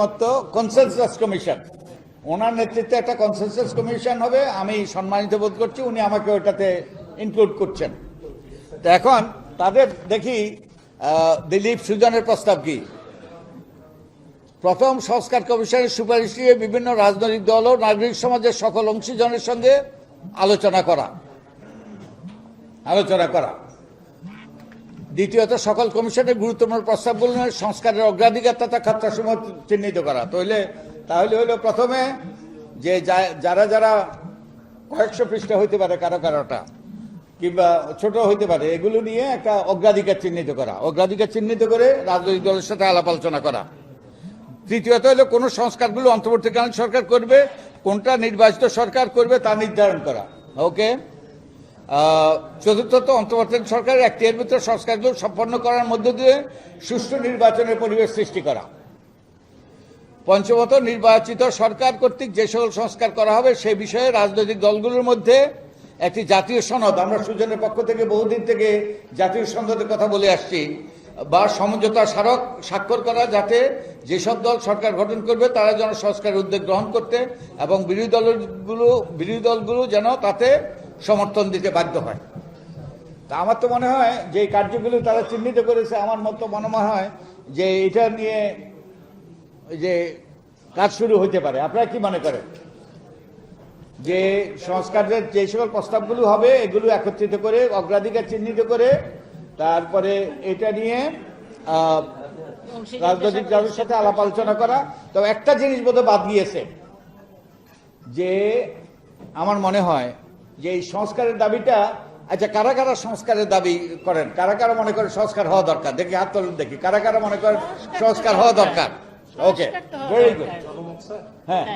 মতো consensus commission, ওনার নেতৃত্বে একটা কনসেনসাস কমিশন হবে। আমি সম্মানিত বোধ করছি উনি আমাকে ওটাতে ইনক্লুড করছেন। তো এখন তাদের দেখি দিলীপ সুজনের প্রস্তাব কি। প্রথম সংস্কার কমিশনের সুপারিশ দিয়ে বিভিন্ন রাজনৈতিক দল ও নাগরিক সমাজের সকল অংশীজনের সঙ্গে আলোচনা করা। দ্বিতীয়ত, সকল কমিশনের গুরুত্বপূর্ণ প্রস্তাবগুলো সংস্কারের অগ্রাধিকার তথা খাতসমূহ চিহ্নিত করা। তাহলে হলো প্রথমে যে যারা যারা কয়েকশো পৃষ্ঠা হইতে পারে, কারোটা কিংবা ছোট হইতে পারে, এগুলো নিয়ে একটা অগ্রাধিকার চিহ্নিত করা। অগ্রাধিকার চিহ্নিত করে রাজনৈতিক দলের সাথে আলাপ আলোচনা করা। তৃতীয়ত হলো কোন সংস্কারগুলো অন্তর্বর্তীকালীন সরকার করবে, কোনটা নির্বাচিত সরকার করবে তা নির্ধারণ করা। ওকে। চতুর্থত, অন্তর্বর্তীকালীন সরকারের এখতিয়ারের ভিতরে সংস্কারগুলো সম্পন্ন করার মধ্য দিয়ে সুষ্ঠু নির্বাচনের পরিবেশ সৃষ্টি করা। পঞ্চমত, নির্বাচিত সরকার কর্তৃক যে সকল সংস্কার করা হবে সে বিষয়ে রাজনৈতিক দলগুলোর মধ্যে একটি জাতীয় সনদ, আমরা সুজনের পক্ষ থেকে বহুদিন থেকে জাতীয় সনদের কথা বলে আসছি, বা সমঝোতা স্মারক স্বাক্ষর করা, যাতে যেসব দল সরকার গঠন করবে তারা যেন সংস্কারের উদ্যোগ গ্রহণ করতে এবং বিরোধী দলগুলো যেন তাতে সমর্থন দিতে বাধ্য হয়। তা আমার তো মনে হয় যে কার্যগুলো তারা চিহ্নিত করেছে, আমার মতো মনে হয় যে এটা নিয়ে যে কাজ শুরু হতে পারে। আপনারা কি মনে করেন যে সংস্কারের যে সকল প্রস্তাবগুলো হবে এগুলো একত্রিত করে অগ্রাধিকার চিহ্নিত করে তারপরে এটা নিয়ে রাজনৈতিক দলের সাথে আলাপ আলোচনা করা? তবে একটা জিনিস বোধহয় বাদ গিয়েছে, যে আমার মনে হয় যে এই সংস্কারের দাবিটা, আচ্ছা কারা কারা সংস্কারের দাবি করেন, কারা কারা মনে করেন সংস্কার হওয়া দরকার, দেখি হাত তুলুন দেখি, কারা কারা মনে করেন সংস্কার হওয়া দরকার? ওকে, ভেরি গুড। হ্যাঁ,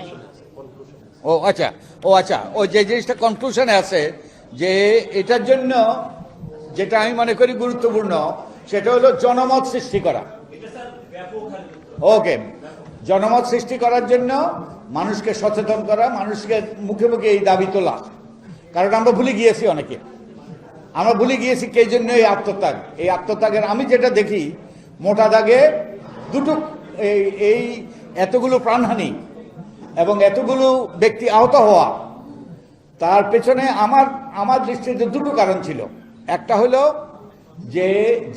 আচ্ছা ও যে জিনিসটা কনক্লুশনে আছে যে এটার জন্য যেটা আমি মনে করি গুরুত্বপূর্ণ সেটা হলো জনমত সৃষ্টি করা। ওকে, জনমত সৃষ্টি করার জন্য মানুষকে সচেতন করা, মানুষকে মুখে মুখে এই দাবি তোলা। কারণ আমরা ভুলে গিয়েছি, আমরা ভুলে গিয়েছি কে জন্য এই আত্মত্যাগের আমি যেটা দেখি মোটা দাগে দুটো, এই এতগুলো প্রাণহানি এবং এতগুলো ব্যক্তি আহত হওয়া, তার পেছনে আমার দৃষ্টিতে দুটো কারণ ছিল। একটা হলো যে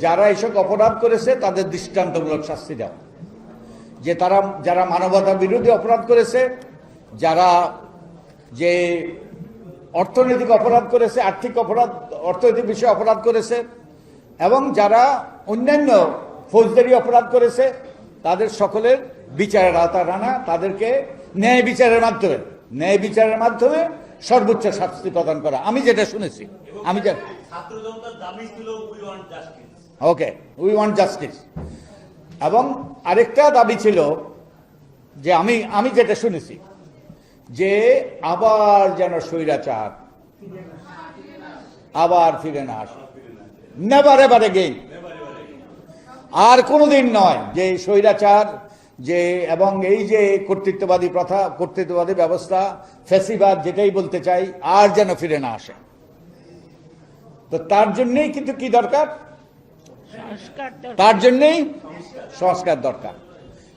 যারা এসব অপরাধ করেছে তাদের দৃষ্টান্তমূলক শাস্তি দেওয়া, যে যারা মানবতা বিরোধী অপরাধ করেছে, যারা যে অর্থনৈতিক অপরাধ করেছে, অর্থনৈতিক বিষয়ে অপরাধ করেছে, এবং যারা অন্যান্য ফৌজদারি অপরাধ করেছে, তাদের সকলের বিচারের আওতায় আনা, তাদেরকে ন্যায় বিচারের মাধ্যমে সর্বোচ্চ শাস্তি প্রদান করা। আমি যেটা শুনেছি, ওকে, উই ওয়ান্ট জাস্টিস। এবং আরেকটা দাবি ছিল যে আমি যেটা শুনেছি যে আবার যেন স্বৈরাচার আবার ফিরে না আসে, নেভার এভার এগেইন। আর কোনোদিন নয় যে স্বৈরাচার এবং এই যে কর্তৃত্ববাদী প্রথা, কর্তৃত্ববাদী ব্যবস্থা, ফ্যাসিবাদ যেটাই বলতে চাই, আর যেন ফিরে না আসে। তো তার জন্যই কিন্তু কি দরকার? তার জন্যই সংস্কার দরকার।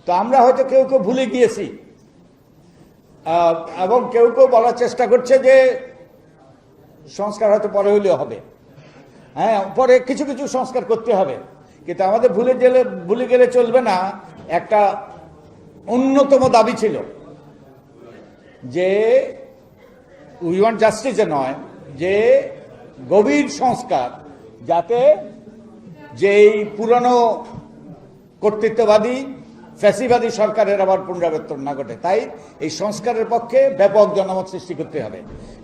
তো আমরা হয়তো কেউ কেউ ভুলে গিয়েছি, এবং কেউ কেউ বলার চেষ্টা করছে যে সংস্কার হয়তো পরে হলেও হবে। হ্যাঁ, পরে কিছু কিছু সংস্কার করতে হবে, কিন্তু আমাদের ভুলে গেলে চলবে না। একটা অন্যতম দাবি ছিল যে উই ওয়ান্ট জাস্টিসে নয়, যে গভীর সংস্কার, যাতে যেই পুরনো কর্তৃত্ববাদী ফ্যাসিবাদী সরকারের আবার পুনরাবর্তন না ঘটে। তাই এই সংস্কারের পক্ষে ব্যাপক জনমত সৃষ্টি করতে হবে।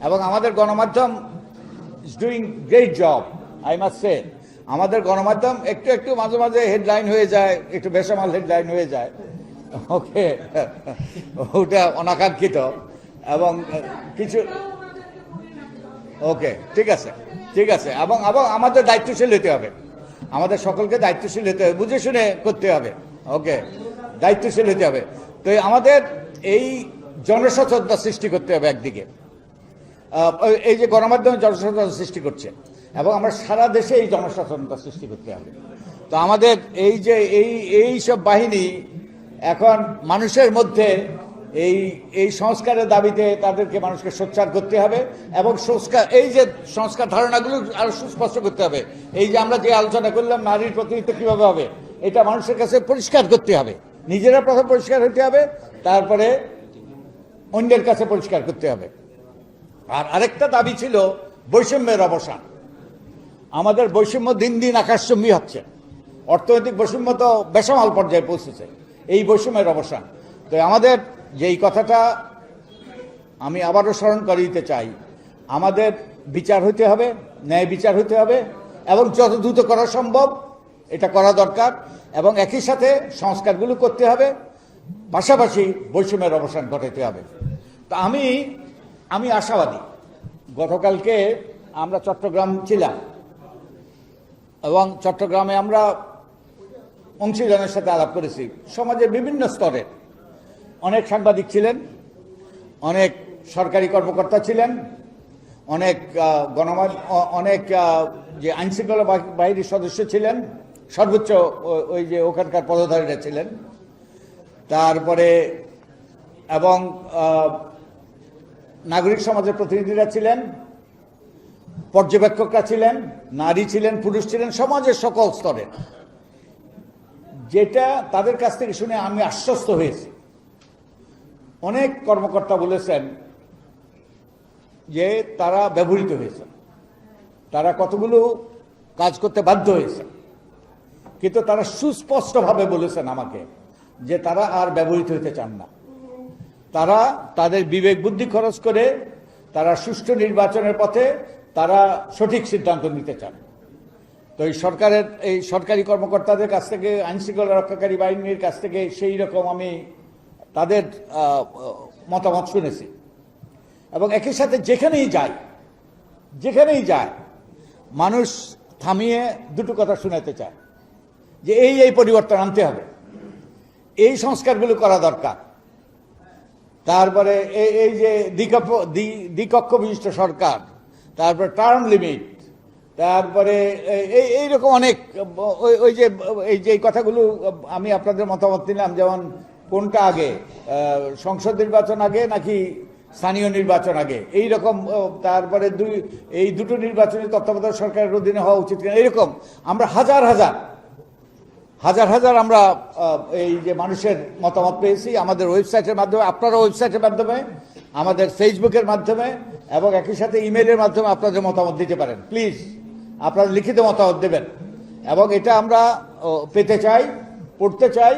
এবং আমাদের গণমাধ্যম is doing great job, I must say. আমাদের গণমাধ্যম একটু মাঝে মাঝে হেডলাইন হয়ে যায়, একটু বেসামাল হেডলাইন হয়ে যায়। ওকে, ওটা অনাকাঙ্ক্ষিত এবং কিছু, ওকে, ঠিক আছে। এবং আমাদের দায়িত্বশীল হতে হবে, আমাদের সকলকে দায়িত্বশীল হতে হবে, বুঝে শুনে করতে হবে। ওকে, দায়িত্বশীল হতে হবে। তো আমাদের এই জনসচেতনতা সৃষ্টি করতে হবে একদিকে, এই যে গণমাধ্যমে জনসচেতনতা সৃষ্টি করছে, এবং আমরা সারা দেশে এই জনসচেতনতা সৃষ্টি করতে হবে। তো আমাদের এই যে এই সব বাহিনী এখন মানুষের মধ্যে এই এই সংস্কারের দাবিতে তাদেরকে মানুষকে সোচ্চার করতে হবে এবং সংস্কার এই যে সংস্কার ধারণাগুলো আরো সুস্পষ্ট করতে হবে। এই যে আমরা যে আলোচনা করলাম নারীর প্রতিনিধিত্ব কিভাবে হবে, এটা মানুষের কাছে পরিষ্কার করতে হবে। নিজেরা প্রথম পরিষ্কার হতে হবে, তারপরে অন্যের কাছে পরিষ্কার করতে হবে। আর আরেকটা দাবি ছিল বৈষম্যের অবসান। আমাদের বৈষম্য দিন দিন আকাশচুম্বী হচ্ছে, অর্থনৈতিক বৈষম্য তো বেসামাল পর্যায়ে পৌঁছেছে। এই বৈষম্যের অবসান, তো আমাদের যেই কথাটা আমি আবারও স্মরণ করে দিতে চাই, আমাদের বিচার হইতে হবে, ন্যায় বিচার হইতে হবে এবং যত দ্রুত করা সম্ভব এটা করা দরকার এবং একই সাথে সংস্কারগুলো করতে হবে, পাশাপাশি বৈষম্যের অবসান ঘটাতে হবে। তো আমি আশাবাদী। গতকালকে আমরা চট্টগ্রাম ছিলাম এবং চট্টগ্রামে আমরা অংশীজনের সাথে আলাপ করেছি। সমাজের বিভিন্ন স্তরের অনেক সাংবাদিক ছিলেন, অনেক সরকারি কর্মকর্তা ছিলেন, অনেক অনেক যে আইনশৃঙ্খলা বাহিনীর সদস্য ছিলেন, সর্বোচ্চ ওই যে ওখানকার পদধারীরা ছিলেন, তারপরে এবং নাগরিক সমাজের প্রতিনিধিরা ছিলেন, পর্যবেক্ষকরা ছিলেন, নারী ছিলেন, পুরুষ ছিলেন, সমাজের সকল স্তরে। যেটা তাদের কাছ থেকে শুনে আমি আশ্বস্ত হয়েছি। অনেক কর্মকর্তা বলেছেন যে তারা ব্যবহৃত হয়েছে, তারা কতগুলো কাজ করতে বাধ্য হয়েছে, কিন্তু তারা সুস্পষ্টভাবে বলেছেন আমাকে যে তারা আর ব্যবহৃত হতে চান না। তারা তাদের বিবেক বুদ্ধি খরচ করে তারা সুষ্ঠু নির্বাচনের পথে তারা সঠিক সিদ্ধান্ত নিতে চান। তো এই সরকারি কর্মকর্তাদের কাছ থেকে, আইনশৃঙ্খলা রক্ষাকারী বাহিনীর কাছ থেকে সেই রকম আমি তাদের মতামত শুনেছি। এবং একই সাথে যেখানেই যায় মানুষ থামিয়ে দুটো কথা শুনাতে চায় যে এই পরিবর্তন আনতে হবে, এই সংস্কারগুলো করা দরকার। তারপরে এই যে দ্বিকক্ষ বিশিষ্ট সরকার, তারপরে টার্ম লিমিট, তারপরে এইরকম অনেক ওই যে এই যে কথাগুলো আমি আপনাদের মতামত নিলাম, যেমন কোনটা আগে, সংসদ নির্বাচন আগে নাকি স্থানীয় নির্বাচন আগে, এই রকম। তারপরে এই দুটো নির্বাচনী তত্ত্বাবধায়ক সরকারের অধীনে হওয়া উচিত কিনা, এরকম আমরা হাজার হাজার আমরা এই যে মানুষের মতামত পেয়েছি আমাদের ওয়েবসাইটের মাধ্যমে, আপনারা ওয়েবসাইটের মাধ্যমে, আমাদের ফেসবুকের মাধ্যমে এবং একই সাথে ইমেলের মাধ্যমে আপনাদের মতামত দিতে পারেন। প্লিজ আপনারা লিখিত মতামত দেবেন এবং এটা আমরা পেতে চাই, পড়তে চাই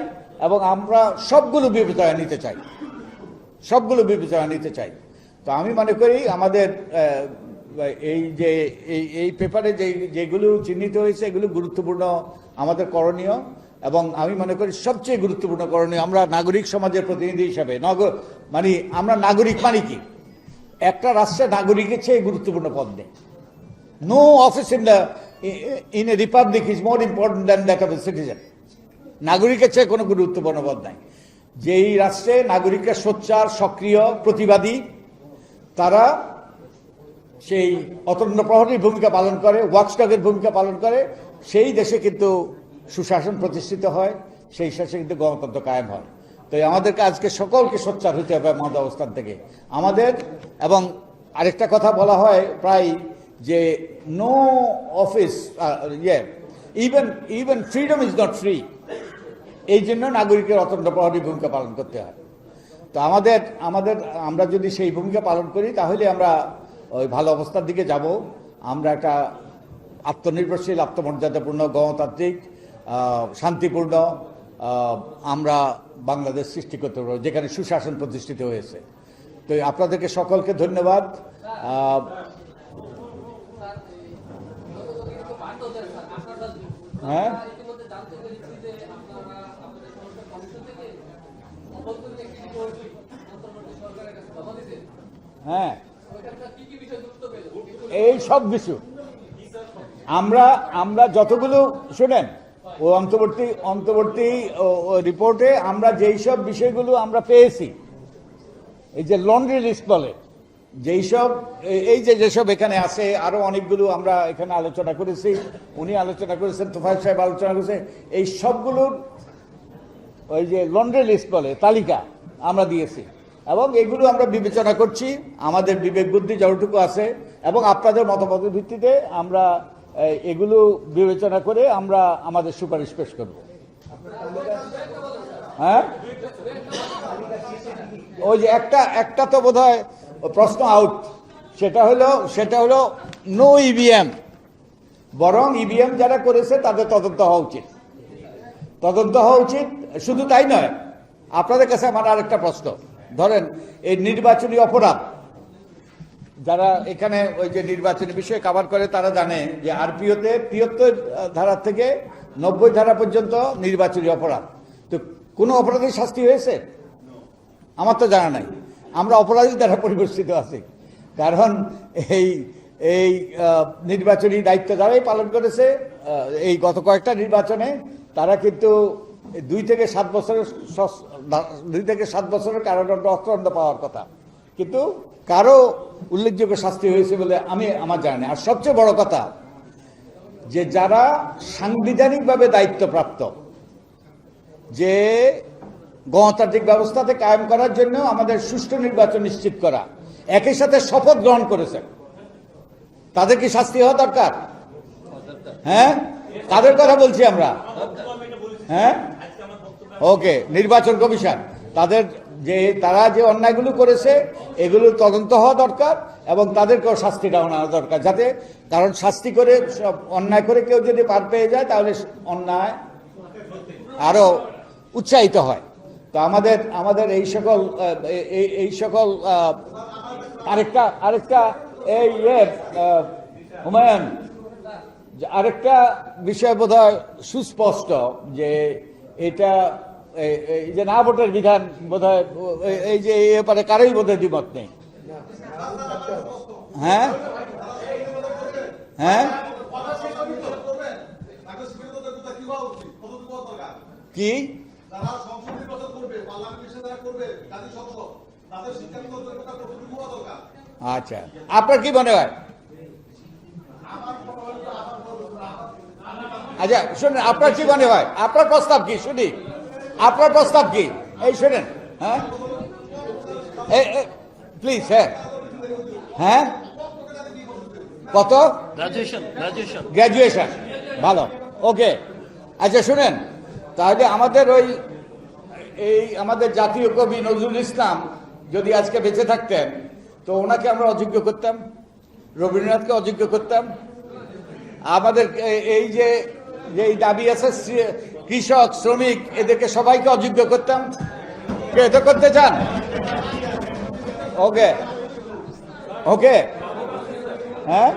এবং আমরা সবগুলো বিবেচনায় নিতে চাই। তো আমি মনে করি আমাদের এই যে এই পেপারে যেগুলো চিহ্নিত হয়েছে এগুলো গুরুত্বপূর্ণ, আমাদের করণীয়। এবং আমি মনে করি সবচেয়ে গুরুত্বপূর্ণ করণীয়, আমরা নাগরিক সমাজের প্রতিনিধি হিসাবে, আমরা নাগরিক মানে কি, একটা রাষ্ট্রে নাগরিকের চেয়ে গুরুত্বপূর্ণ পদ নেই। No office in a republic is more important than that of a citizen. নাগরিকের চেয়ে কোনো গুরুত্বপূর্ণ পদ নাই। যেই রাষ্ট্রে নাগরিকরা সোচ্চার, সক্রিয়, প্রতিবাদী, তারা সেই অতন্ত্র প্রহরীর ভূমিকা পালন করে, ওয়াচডগের ভূমিকা পালন করে, সেই দেশে কিন্তু সুশাসন প্রতিষ্ঠিত হয়, সেই দেশে কিন্তু গণতন্ত্র কায়েম হয়। তো আমাদেরকে আজকে সকলকে সোচ্চার হতে হবে আমাদের অবস্থান থেকে আমাদের। এবং আরেকটা কথা বলা হয় প্রায় যে no office, even freedom is not free. এই জন্য নাগরিকের অতন্ত্র প্রহরী ভূমিকা পালন করতে হয়। তো আমরা যদি সেই ভূমিকা পালন করি তাহলে আমরা ওই ভালো অবস্থার দিকে যাব। আমরা একটা আত্মনির্ভরশীল, আত্মমর্যাদাপূর্ণ, গণতান্ত্রিক, শান্তিপূর্ণ আমরা বাংলাদেশ সৃষ্টি করতে পারবো, যেখানে সুশাসন প্রতিষ্ঠিত হয়েছে। তো আপনাদেরকে সকলকে ধন্যবাদ। হ্যাঁ, হ্যাঁ, এই সব কিছু আমরা যতগুলো শুনেন ও অন্তর্বর্তী রিপোর্টে আমরা যেই সব বিষয়গুলো আমরা পেয়েছি, এই যে লন্ড্রি লিস্ট বলে, যেসব এখানে আছে, আরো অনেকগুলো আমরা এখানে আলোচনা করেছি, উনি আলোচনা করেছেন, তোফায়েল সাহেব আলোচনা করেছে, এই সবগুলোর ওই যে লন্ড্রি লিস্ট বলে তালিকা আমরা দিয়েছি, এবং এগুলো আমরা বিবেচনা করছি আমাদের বিবেক বুদ্ধি যতটুকু আছে, এবং আপনাদের মতামতের ভিত্তিতে আমরা এগুলো বিবেচনা করে আমরা আমাদের সুপারিশ পেশ করব। হ্যাঁ, ওই যে একটা তো বোধহয় প্রশ্ন আউট, সেটা হলো নো ইভিএম, বরং ইভিএম যারা করেছে তাদের তদন্ত হওয়া উচিত। শুধু তাই নয়, আপনাদের কাছে আমার আরেকটা প্রশ্ন, ধরেন এই নির্বাচনী অপরাধ যারা এখানে ওই যে নির্বাচনী বিষয়ে কভার করে তারা জানে যে আরপিওতে 73 ধারা থেকে 90 ধারা পর্যন্ত নির্বাচনী অপরাধ। তো কোনো অপরাধের শাস্তি হয়েছে? আমার তো জানা নাই। আমরা অপরাধী দ্বারা পরিবেষ্টিত আছি, কারণ এই নির্বাচনী দায়িত্ব যারাই পালন করেছে এই গত কয়েকটা নির্বাচনে, তারা কিন্তু 2 থেকে 7 বছরের কারাদণ্ড অর্থদণ্ড পাওয়ার কথা, কিন্তু কারো উল্লেখযোগ্য শাস্তি হয়েছে বলে আমার জানা নেই। আর সবচেয়ে বড় কথা, যে যারা সাংবিধানিকভাবে দায়িত্বপ্রাপ্ত, যে গণতান্ত্রিক ব্যবস্থাতে কায়েম করার জন্য আমাদের সুষ্ঠু নির্বাচন নিশ্চিত করা, একই সাথে শপথ গ্রহণ করেছেন, তাদের কি শাস্তি হওয়া দরকার? হ্যাঁ, তাদের কথা বলছি আমরা। হ্যাঁ, ওকে, নির্বাচন কমিশন তারা যে অন্যায়গুলো করেছে এগুলো তদন্ত হওয়া দরকার, এবং তাদেরকেও শাস্তিটা নেওয়া দরকার, যাতে, কারণ শাস্তি করে অন্যায় করে কেউ যদি পার পেয়ে যায় তাহলে অন্যায় আরো উৎসাহিত হয়। তো আমাদের এই সকল আরেকটা হুমায়ুন, আরেকটা বিষয় বোধহয় সুস্পষ্ট, যে এটা এই যে না ভোটের বিধান বোধহয় এই যে এই ব্যাপারে কারোই বোধহয় দ্বিমত নেই। হ্যাঁ হ্যাঁ, কি আচ্ছা, আপনার কি মনে হয়? আচ্ছা শুনেন, আপনার কি মনে হয়? আপনার প্রস্তাব কি শুনি? আপনার প্রস্তাব কি? এই শুনেন। হ্যাঁ প্লিজ। হ্যাঁ হ্যাঁ, কত? গ্রাজুয়েশন। ভালো, ওকে। আচ্ছা শুনেন, তাহলে আমাদের জাতীয় কবি নজরুল ইসলাম যদি আজকে বেঁচে থাকতেন, তো ওনাকে আমরা অযোগ্য করতাম, রবীন্দ্রনাথকে অযোগ্য করতাম। আমাদের এই যে দাবি আছে কৃষক, শ্রমিক, এদেরকে সবাইকে অযোগ্য করতাম। এটা করতে চান? ওকে, হ্যাঁ।